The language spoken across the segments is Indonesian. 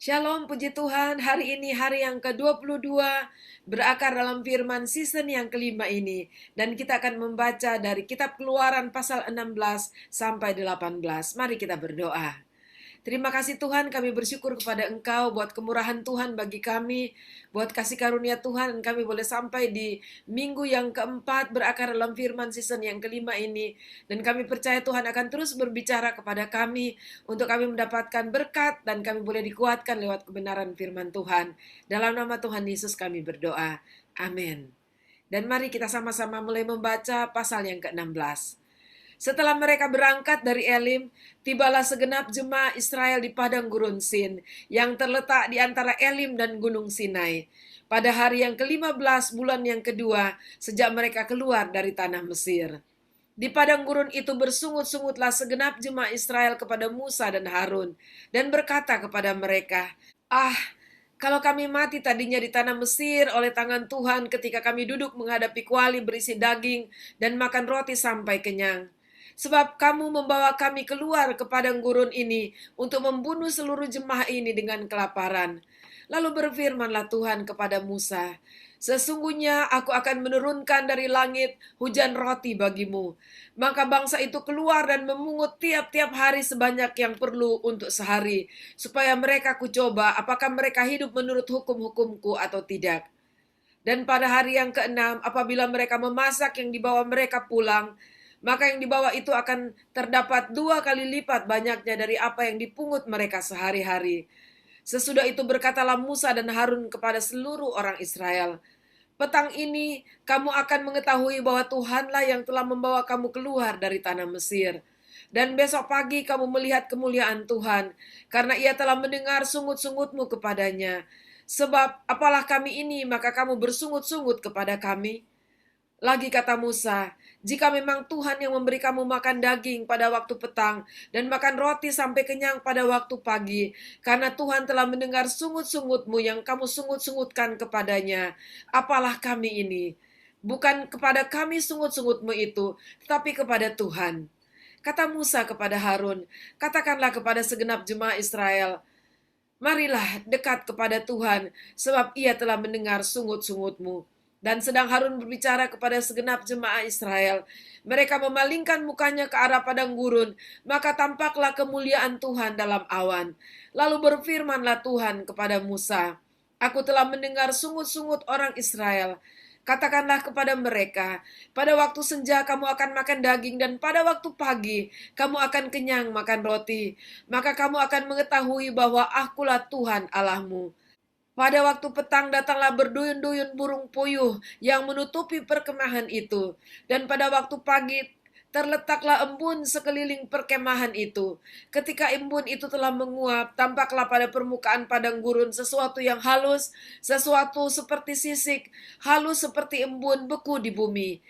Shalom, puji Tuhan. Hari ini hari yang ke-22 berakar dalam firman season yang kelima ini. Dan kita akan membaca dari kitab Keluaran pasal 16 sampai 18. Mari kita berdoa. Terima kasih Tuhan, kami bersyukur kepada Engkau buat kemurahan Tuhan bagi kami, buat kasih karunia Tuhan, kami boleh sampai di minggu yang keempat berakar dalam firman season yang kelima ini. Dan kami percaya Tuhan akan terus berbicara kepada kami untuk kami mendapatkan berkat dan kami boleh dikuatkan lewat kebenaran firman Tuhan. Dalam nama Tuhan Yesus kami berdoa. Amin. Dan mari kita sama-sama mulai membaca pasal yang ke-16. Setelah mereka berangkat dari Elim, tibalah segenap jemaah Israel di padang gurun Sin, yang terletak di antara Elim dan Gunung Sinai. Pada hari yang ke-15 bulan yang kedua, sejak mereka keluar dari tanah Mesir. Di padang gurun itu bersungut-sungutlah segenap jemaah Israel kepada Musa dan Harun, dan berkata kepada mereka, kalau kami mati tadinya di tanah Mesir oleh tangan Tuhan ketika kami duduk menghadapi kuali berisi daging dan makan roti sampai kenyang. Sebab kamu membawa kami keluar ke padang gurun ini untuk membunuh seluruh jemaah ini dengan kelaparan. Lalu berfirmanlah Tuhan kepada Musa, sesungguhnya aku akan menurunkan dari langit hujan roti bagimu. Maka bangsa itu keluar dan memungut tiap-tiap hari sebanyak yang perlu untuk sehari, supaya mereka kucoba apakah mereka hidup menurut hukum-hukumku atau tidak. Dan pada hari yang keenam, apabila mereka memasak yang dibawa mereka pulang, maka yang dibawa itu akan terdapat 2 kali lipat banyaknya dari apa yang dipungut mereka sehari-hari. Sesudah itu berkatalah Musa dan Harun kepada seluruh orang Israel, petang ini kamu akan mengetahui bahwa Tuhanlah yang telah membawa kamu keluar dari tanah Mesir. Dan besok pagi kamu melihat kemuliaan Tuhan, karena ia telah mendengar sungut-sungutmu kepadanya. Sebab apalah kami ini, maka kamu bersungut-sungut kepada kami. Lagi kata Musa, jika memang Tuhan yang memberi kamu makan daging pada waktu petang dan makan roti sampai kenyang pada waktu pagi, karena Tuhan telah mendengar sungut-sungutmu yang kamu sungut-sungutkan kepadanya, apalah kami ini? Bukan kepada kami sungut-sungutmu itu, tetapi kepada Tuhan. Kata Musa kepada Harun, katakanlah kepada segenap jemaah Israel, marilah dekat kepada Tuhan, sebab ia telah mendengar sungut-sungutmu. Dan sedang Harun berbicara kepada segenap jemaah Israel, mereka memalingkan mukanya ke arah padang gurun, maka tampaklah kemuliaan Tuhan dalam awan. Lalu berfirmanlah Tuhan kepada Musa, aku telah mendengar sungut-sungut orang Israel. Katakanlah kepada mereka, pada waktu senja kamu akan makan daging dan pada waktu pagi kamu akan kenyang makan roti. Maka kamu akan mengetahui bahwa akulah Tuhan Allahmu. Pada waktu petang datanglah berduyun-duyun burung puyuh yang menutupi perkemahan itu. Dan pada waktu pagi terletaklah embun sekeliling perkemahan itu. Ketika embun itu telah menguap, tampaklah pada permukaan padang gurun sesuatu yang halus, sesuatu seperti sisik, halus seperti embun beku di bumi.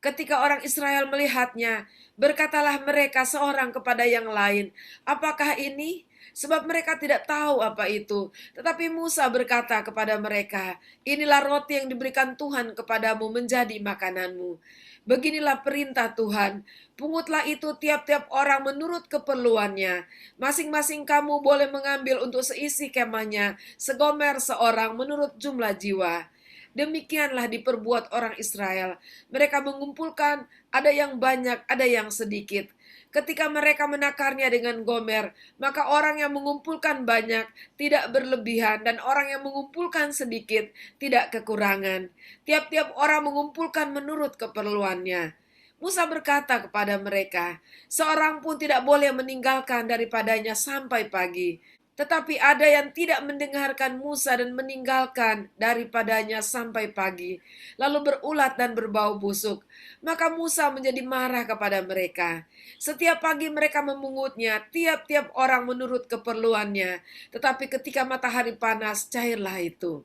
Ketika orang Israel melihatnya, berkatalah mereka seorang kepada yang lain, apakah ini? Sebab mereka tidak tahu apa itu. Tetapi Musa berkata kepada mereka, inilah roti yang diberikan Tuhan kepadamu menjadi makananmu. Beginilah perintah Tuhan, pungutlah itu tiap-tiap orang menurut keperluannya. Masing-masing kamu boleh mengambil untuk seisi kemahnya, segomer seorang menurut jumlah jiwa. Demikianlah diperbuat orang Israel. Mereka mengumpulkan, ada yang banyak, ada yang sedikit. Ketika mereka menakarnya dengan gomer, maka orang yang mengumpulkan banyak tidak berlebihan dan orang yang mengumpulkan sedikit tidak kekurangan. Tiap-tiap orang mengumpulkan menurut keperluannya. Musa berkata kepada mereka, seorang pun tidak boleh meninggalkan daripadanya sampai pagi. Tetapi ada yang tidak mendengarkan Musa dan meninggalkan daripadanya sampai pagi, lalu berulat dan berbau busuk. Maka Musa menjadi marah kepada mereka. Setiap pagi mereka memungutnya, tiap-tiap orang menurut keperluannya. Tetapi ketika matahari panas, cairlah itu.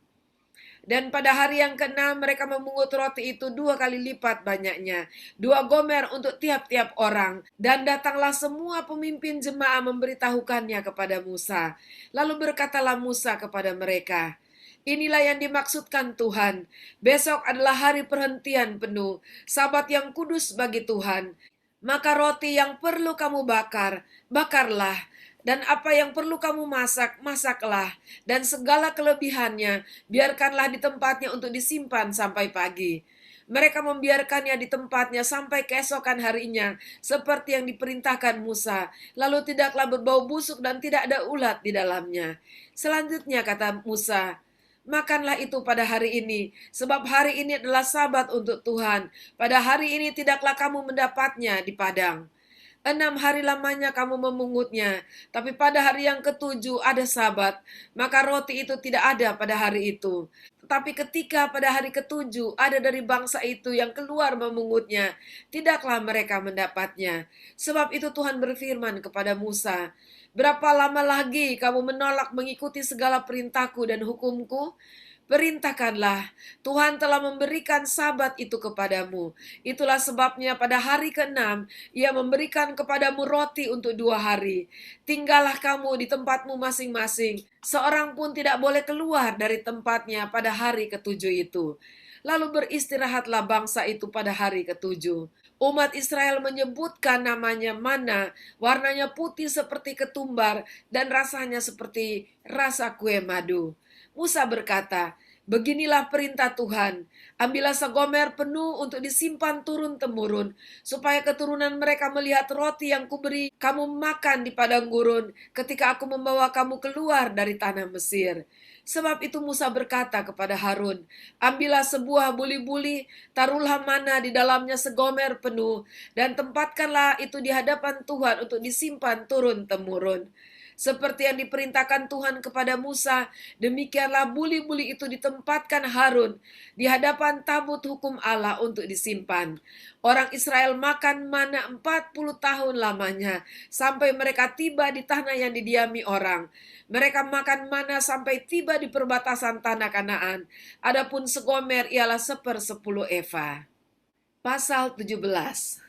Dan pada hari yang keenam mereka memungut roti itu 2 kali lipat banyaknya, 2 gomer untuk tiap-tiap orang. Dan datanglah semua pemimpin jemaah memberitahukannya kepada Musa. Lalu berkatalah Musa kepada mereka, inilah yang dimaksudkan Tuhan. Besok adalah hari perhentian penuh, Sabat yang kudus bagi Tuhan. Maka roti yang perlu kamu bakar, bakarlah. Dan apa yang perlu kamu masak, masaklah. Dan segala kelebihannya, biarkanlah di tempatnya untuk disimpan sampai pagi. Mereka membiarkannya di tempatnya sampai keesokan harinya, seperti yang diperintahkan Musa. Lalu tidaklah berbau busuk dan tidak ada ulat di dalamnya. Selanjutnya kata Musa, makanlah itu pada hari ini, sebab hari ini adalah Sabat untuk Tuhan. Pada hari ini tidaklah kamu mendapatnya di padang. 6 hari lamanya kamu memungutnya, tapi pada hari yang ketujuh ada Sabat, maka roti itu tidak ada pada hari itu. Tetapi ketika pada hari ketujuh ada dari bangsa itu yang keluar memungutnya, tidaklah mereka mendapatnya. Sebab itu Tuhan berfirman kepada Musa, berapa lama lagi kamu menolak mengikuti segala perintahku dan hukumku? Perintahkanlah, Tuhan telah memberikan Sabat itu kepadamu. Itulah sebabnya pada hari ke-6, Ia memberikan kepadamu roti untuk 2 hari. Tinggallah kamu di tempatmu masing-masing. Seorang pun tidak boleh keluar dari tempatnya pada hari ketujuh itu. Lalu beristirahatlah bangsa itu pada hari ketujuh. Umat Israel menyebutkan namanya mana, warnanya putih seperti ketumbar dan rasanya seperti rasa kue madu. Musa berkata, beginilah perintah Tuhan, ambillah segomer penuh untuk disimpan turun-temurun, supaya keturunan mereka melihat roti yang kuberi kamu makan di padang gurun ketika aku membawa kamu keluar dari tanah Mesir. Sebab itu Musa berkata kepada Harun, ambillah sebuah buli-buli, taruhlah mana di dalamnya segomer penuh, dan tempatkanlah itu di hadapan Tuhan untuk disimpan turun-temurun. Seperti yang diperintahkan Tuhan kepada Musa, demikianlah buli-buli itu ditempatkan Harun di hadapan tabut hukum Allah untuk disimpan. Orang Israel makan mana 40 tahun lamanya, sampai mereka tiba di tanah yang didiami orang. Mereka makan mana sampai tiba di perbatasan tanah Kanaan. Adapun segomer ialah 1/10 eva. Pasal 17.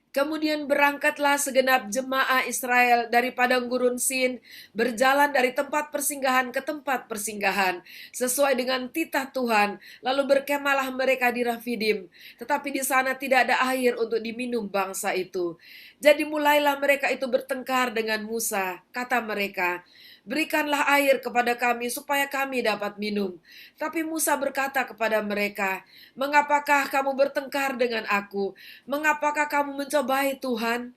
Kemudian berangkatlah segenap jemaah Israel dari padang gurun Sin, berjalan dari tempat persinggahan ke tempat persinggahan, sesuai dengan titah Tuhan, lalu berkemalah mereka di Rafidim. Tetapi di sana tidak ada air untuk diminum bangsa itu. Jadi mulailah mereka itu bertengkar dengan Musa, kata mereka, berikanlah air kepada kami supaya kami dapat minum. Tapi Musa berkata kepada mereka, mengapakah kamu bertengkar dengan aku? Mengapakah kamu mencobai Tuhan?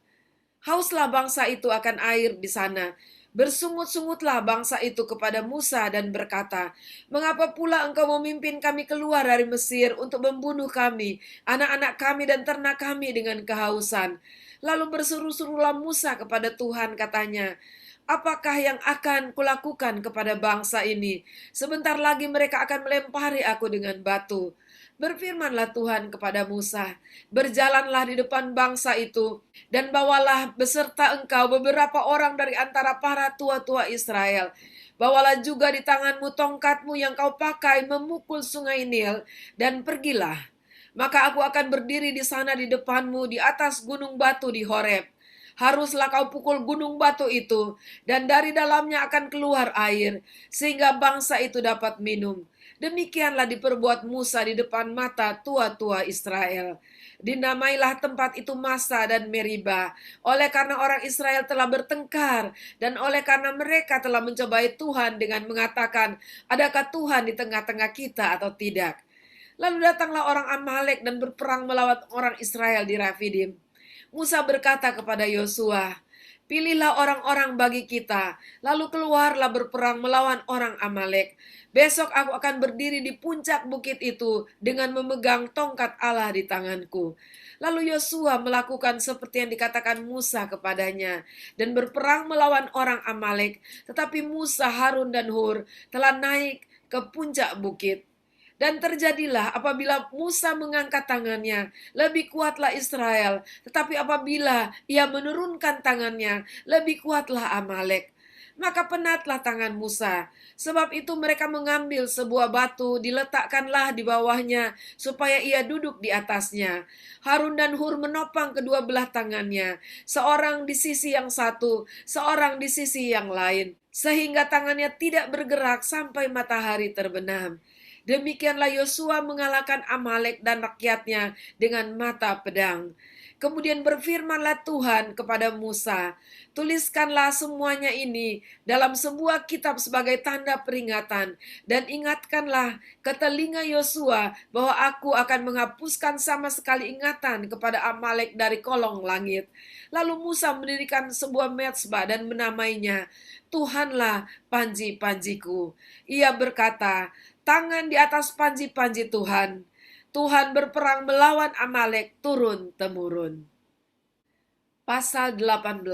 Hauslah bangsa itu akan air di sana. Bersungut-sungutlah bangsa itu kepada Musa dan berkata, mengapa pula engkau memimpin kami keluar dari Mesir untuk membunuh kami, anak-anak kami dan ternak kami dengan kehausan? Lalu berseru-serulah Musa kepada Tuhan, katanya, apakah yang akan kulakukan kepada bangsa ini? Sebentar lagi mereka akan melempari aku dengan batu. Berfirmanlah Tuhan kepada Musa, berjalanlah di depan bangsa itu, dan bawalah beserta engkau beberapa orang dari antara para tua-tua Israel. Bawalah juga di tanganmu tongkatmu yang kau pakai memukul sungai Nil, dan pergilah. Maka aku akan berdiri di sana di depanmu di atas gunung batu di Horeb. Haruslah kau pukul gunung batu itu, dan dari dalamnya akan keluar air, sehingga bangsa itu dapat minum. Demikianlah diperbuat Musa di depan mata tua-tua Israel. Dinamailah tempat itu Masa dan Meriba, oleh karena orang Israel telah bertengkar, dan oleh karena mereka telah mencobai Tuhan dengan mengatakan, adakah Tuhan di tengah-tengah kita atau tidak? Lalu datanglah orang Amalek dan berperang melawan orang Israel di Rafidim. Musa berkata kepada Yosua, pilihlah orang-orang bagi kita, lalu keluarlah berperang melawan orang Amalek. Besok aku akan berdiri di puncak bukit itu dengan memegang tongkat Allah di tanganku. Lalu Yosua melakukan seperti yang dikatakan Musa kepadanya dan berperang melawan orang Amalek. Tetapi Musa, Harun dan Hur telah naik ke puncak bukit. Dan terjadilah apabila Musa mengangkat tangannya, lebih kuatlah Israel. Tetapi apabila ia menurunkan tangannya, lebih kuatlah Amalek. Maka penatlah tangan Musa. Sebab itu mereka mengambil sebuah batu, diletakkanlah di bawahnya, supaya ia duduk di atasnya. Harun dan Hur menopang kedua belah tangannya, seorang di sisi yang satu, seorang di sisi yang lain, sehingga tangannya tidak bergerak sampai matahari terbenam. Demikianlah Yosua mengalahkan Amalek dan rakyatnya dengan mata pedang. Kemudian berfirmanlah Tuhan kepada Musa, tuliskanlah semuanya ini dalam sebuah kitab sebagai tanda peringatan, dan ingatkanlah ke telinga Yosua bahwa aku akan menghapuskan sama sekali ingatan kepada Amalek dari kolong langit. Lalu Musa mendirikan sebuah mezbah dan menamainya, Tuhanlah panji-panjiku. Ia berkata, tangan di atas panji-panji Tuhan. Tuhan berperang melawan Amalek turun-temurun. Pasal 18.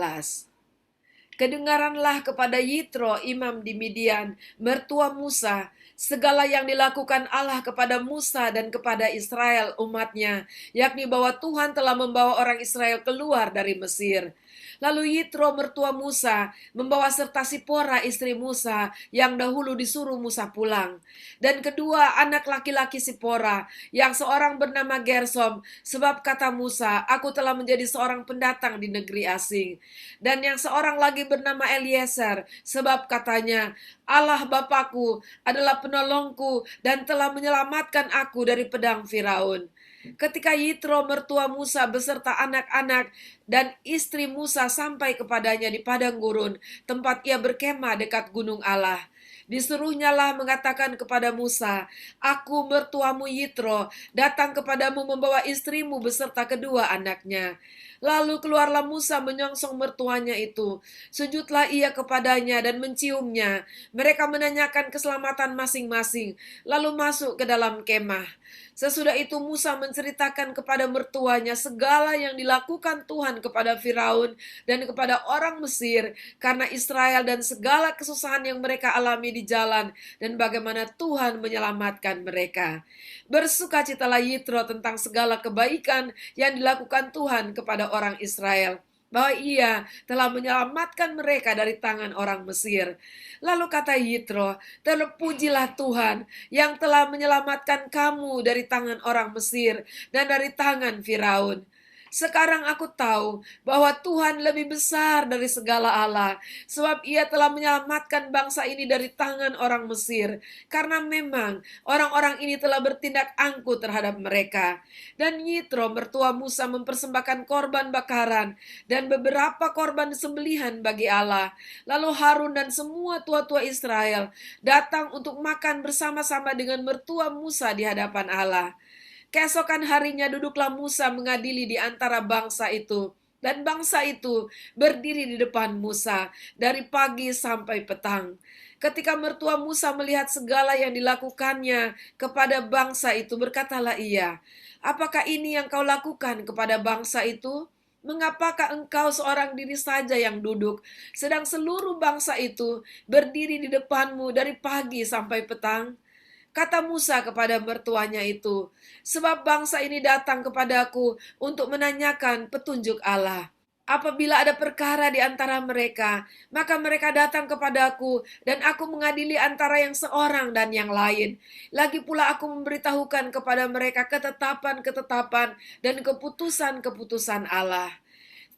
Kedengaranlah kepada Yitro imam di Midian, mertua Musa, segala yang dilakukan Allah kepada Musa dan kepada Israel umatnya, yakni bahwa Tuhan telah membawa orang Israel keluar dari Mesir. Lalu Yitro mertua Musa membawa serta Sipora istri Musa yang dahulu disuruh Musa pulang. Dan kedua anak laki-laki Sipora yang seorang bernama Gersom, sebab kata Musa, aku telah menjadi seorang pendatang di negeri asing. Dan yang seorang lagi bernama Eliezer, sebab katanya, Allah Bapakku adalah penolongku dan telah menyelamatkan aku dari pedang Firaun. Ketika Yitro mertua Musa beserta anak-anak dan istri Musa sampai kepadanya di padang gurun, tempat ia berkemah dekat gunung Allah. Disuruhnyalah mengatakan kepada Musa, aku mertuamu Yitro, datang kepadamu membawa istrimu beserta kedua anaknya. Lalu keluarlah Musa menyongsong mertuanya itu. Sujudlah ia kepadanya dan menciumnya. Mereka menanyakan keselamatan masing-masing, lalu masuk ke dalam kemah. Sesudah itu Musa menceritakan kepada mertuanya segala yang dilakukan Tuhan kepada Firaun dan kepada orang Mesir karena Israel dan segala kesusahan yang mereka alami di jalan dan bagaimana Tuhan menyelamatkan mereka. Bersukacitalah Yitro tentang segala kebaikan yang dilakukan Tuhan kepada orang Israel, bahwa ia telah menyelamatkan mereka dari tangan orang Mesir. Lalu kata Yitro, terpujilah Tuhan yang telah menyelamatkan kamu dari tangan orang Mesir dan dari tangan Firaun. Sekarang aku tahu bahwa Tuhan lebih besar dari segala Allah, sebab ia telah menyelamatkan bangsa ini dari tangan orang Mesir, karena memang orang-orang ini telah bertindak angkuh terhadap mereka. Dan Yitro mertua Musa mempersembahkan korban bakaran dan beberapa korban sembelihan bagi Allah. Lalu Harun dan semua tua-tua Israel datang untuk makan bersama-sama dengan mertua Musa di hadapan Allah. Keesokan harinya duduklah Musa mengadili di antara bangsa itu. Dan bangsa itu berdiri di depan Musa dari pagi sampai petang. Ketika mertua Musa melihat segala yang dilakukannya kepada bangsa itu, berkatalah ia, apakah ini yang kau lakukan kepada bangsa itu? Mengapakah engkau seorang diri saja yang duduk, sedang seluruh bangsa itu berdiri di depanmu dari pagi sampai petang? Kata Musa kepada mertuanya itu, sebab bangsa ini datang kepadaku untuk menanyakan petunjuk Allah. Apabila ada perkara di antara mereka, maka mereka datang kepadaku dan aku mengadili antara yang seorang dan yang lain. Lagi pula aku memberitahukan kepada mereka ketetapan-ketetapan dan keputusan-keputusan Allah.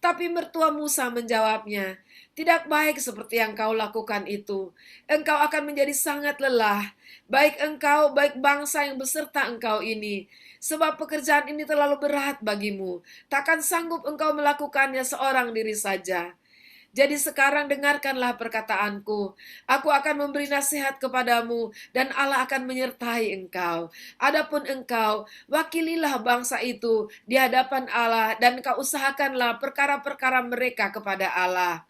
Tapi mertua Musa menjawabnya, tidak baik seperti yang kau lakukan itu. Engkau akan menjadi sangat lelah, baik engkau, baik bangsa yang beserta engkau ini. Sebab pekerjaan ini terlalu berat bagimu. Takkan sanggup engkau melakukannya seorang diri saja. Jadi sekarang dengarkanlah perkataanku. Aku akan memberi nasihat kepadamu dan Allah akan menyertai engkau. Adapun engkau, wakililah bangsa itu di hadapan Allah dan kau usahakanlah perkara-perkara mereka kepada Allah.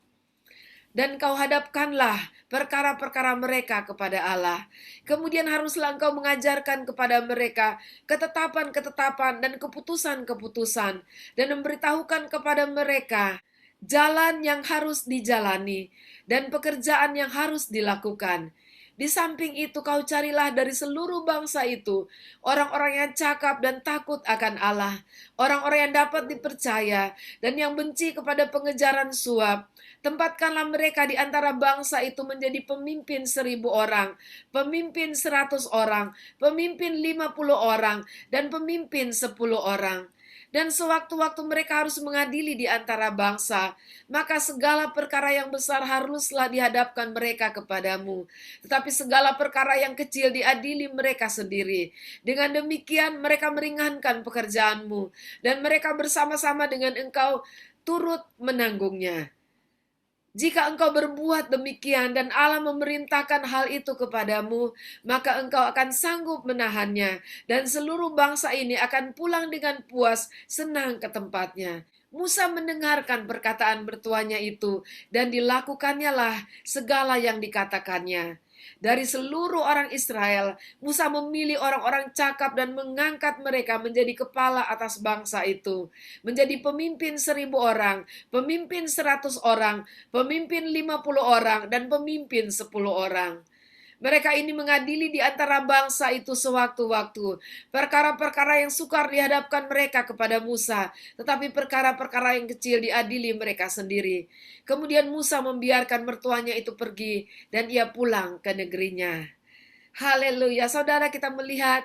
Dan kau hadapkanlah perkara-perkara mereka kepada Allah. Kemudian haruslah engkau mengajarkan kepada mereka ketetapan-ketetapan dan keputusan-keputusan, dan memberitahukan kepada mereka jalan yang harus dijalani dan pekerjaan yang harus dilakukan. Di samping itu kau carilah dari seluruh bangsa itu orang-orang yang cakap dan takut akan Allah, orang-orang yang dapat dipercaya dan yang benci kepada pengejaran suap. Tempatkanlah mereka di antara bangsa itu menjadi pemimpin 1.000 orang, pemimpin 100 orang, pemimpin 50 orang, dan pemimpin 10 orang. Dan sewaktu-waktu mereka harus mengadili di antara bangsa, maka segala perkara yang besar haruslah dihadapkan mereka kepadamu. Tetapi segala perkara yang kecil diadili mereka sendiri. Dengan demikian mereka meringankan pekerjaanmu, dan mereka bersama-sama dengan engkau turut menanggungnya. Jika engkau berbuat demikian dan Allah memerintahkan hal itu kepadamu, maka engkau akan sanggup menahannya, dan seluruh bangsa ini akan pulang dengan puas, senang ke tempatnya. Musa mendengarkan perkataan mertuanya itu, dan dilakukannya lah segala yang dikatakannya. Dari seluruh orang Israel, Musa memilih orang-orang cakap dan mengangkat mereka menjadi kepala atas bangsa itu, menjadi pemimpin 1.000 orang, pemimpin 100 orang, pemimpin 50 orang, dan pemimpin 10 orang. Mereka ini mengadili di antara bangsa itu sewaktu-waktu. Perkara-perkara yang sukar dihadapkan mereka kepada Musa, tetapi perkara-perkara yang kecil diadili mereka sendiri. Kemudian Musa membiarkan mertuanya itu pergi, dan ia pulang ke negerinya. Haleluya, saudara, kita melihat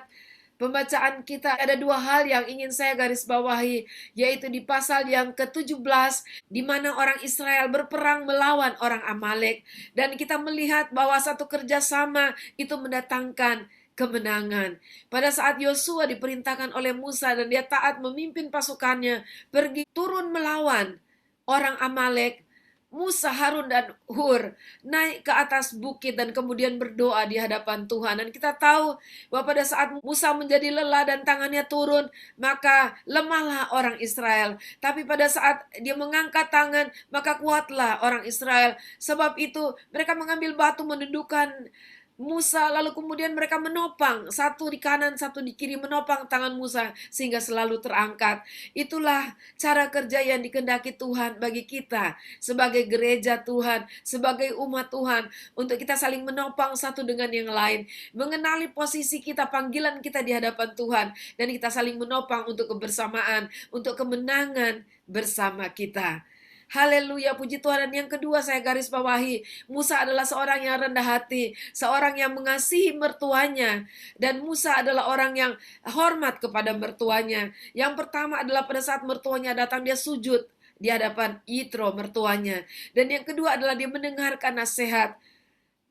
pembacaan kita ada dua hal yang ingin saya garis bawahi, yaitu di pasal yang ke-17, di mana orang Israel berperang melawan orang Amalek, dan kita melihat bahwa satu kerjasama itu mendatangkan kemenangan. Pada saat Yosua diperintahkan oleh Musa dan dia taat memimpin pasukannya pergi turun melawan orang Amalek, Musa, Harun, dan Hur naik ke atas bukit dan kemudian berdoa di hadapan Tuhan. Dan kita tahu bahwa pada saat Musa menjadi lelah dan tangannya turun, maka lemahlah orang Israel. Tapi pada saat dia mengangkat tangan, maka kuatlah orang Israel. Sebab itu mereka mengambil batu menundukkan Musa, lalu kemudian mereka menopang, satu di kanan, satu di kiri, menopang tangan Musa sehingga selalu terangkat. Itulah cara kerja yang dikehendaki Tuhan bagi kita sebagai gereja Tuhan, sebagai umat Tuhan, untuk kita saling menopang satu dengan yang lain, mengenali posisi kita, panggilan kita di hadapan Tuhan, dan kita saling menopang untuk kebersamaan, untuk kemenangan bersama kita. Haleluya, puji Tuhan. Dan yang kedua saya garis bawahi, Musa adalah seorang yang rendah hati, seorang yang mengasihi mertuanya. Dan Musa adalah orang yang hormat kepada mertuanya. Yang pertama adalah pada saat mertuanya datang, dia sujud di hadapan Yitro mertuanya. Dan yang kedua adalah dia mendengarkan nasihat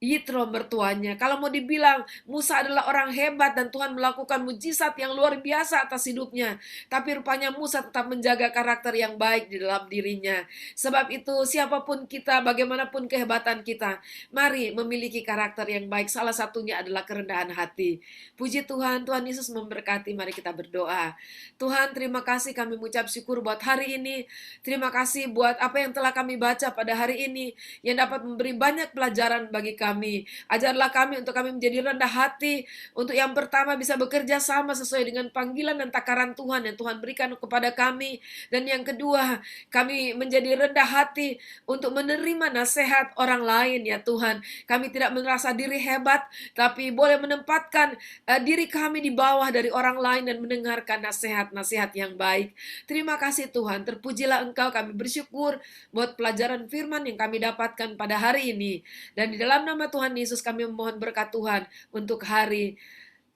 Yitro mertuanya. Kalau mau dibilang Musa adalah orang hebat dan Tuhan melakukan mujizat yang luar biasa atas hidupnya, tapi rupanya Musa tetap menjaga karakter yang baik di dalam dirinya. Sebab itu siapapun kita, bagaimanapun kehebatan kita, mari memiliki karakter yang baik. Salah satunya adalah kerendahan hati. Puji Tuhan, Tuhan Yesus memberkati. Mari kita berdoa. Tuhan, terima kasih, kami mengucap syukur buat hari ini. Terima kasih buat apa yang telah kami baca pada hari ini, yang dapat memberi banyak pelajaran bagi kami. Ajarlah kami untuk kami menjadi rendah hati, untuk yang pertama bisa bekerja sama sesuai dengan panggilan dan takaran Tuhan yang Tuhan berikan kepada kami. Dan yang kedua, kami menjadi rendah hati untuk menerima nasihat orang lain ya Tuhan. Kami tidak merasa diri hebat, tapi boleh menempatkan diri kami di bawah dari orang lain dan mendengarkan nasihat-nasihat yang baik. Terima kasih Tuhan, terpujilah Engkau. Kami bersyukur buat pelajaran firman yang kami dapatkan pada hari ini. Dan di dalam nama Tuhan Yesus kami memohon berkat Tuhan untuk hari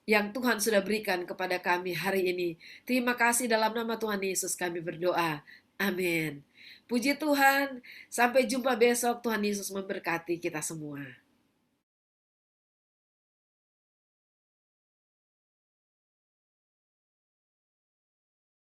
yang Tuhan sudah berikan kepada kami hari ini. Terima kasih, dalam nama Tuhan Yesus kami berdoa. Amin. Puji Tuhan. Sampai jumpa besok. Tuhan Yesus memberkati kita semua.